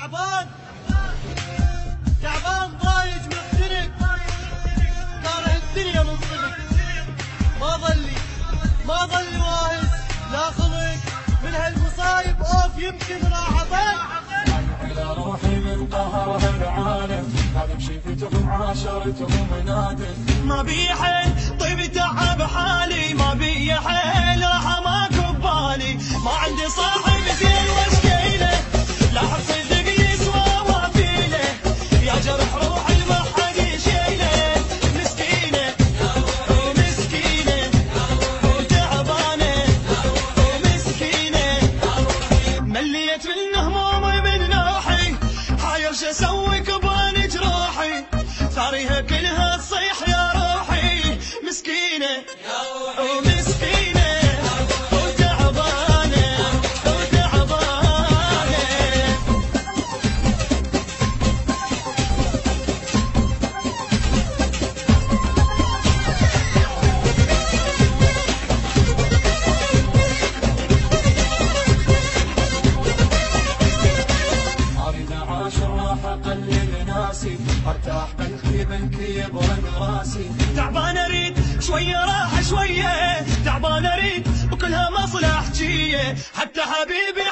تعبان تعبان ضايج محترق كاره الدنيا من صدق ما ظلي واهز لا خلق من هالمصايب اوف يمكن راح اضل على روحي من قهرها العالم هذا بشفتهم عاشرتهم نادم ما بي حيل طيب تعب حالي ما بي حيل راح ماكو ببالي ما عندي صاحب زين واشكيله لا حد صدق يسوى وافيله يا جرح روحي ما حد يشيله مسكينه ومسكينه وتعبانه ومسكينه مليت من همومي من نوحي حاير شو اسوي كبان جروحي ثاريها كلها تصيح يا روحي مسكينه ومسكينه وتعبانه وتعبانه اريد اعاشر راح اقلل ناسي ارتاح بالخيب انكيب راسي تعبان اريد شويه راحه شويه تعبان اريد وكلها مصلحجيه حتى حبيبي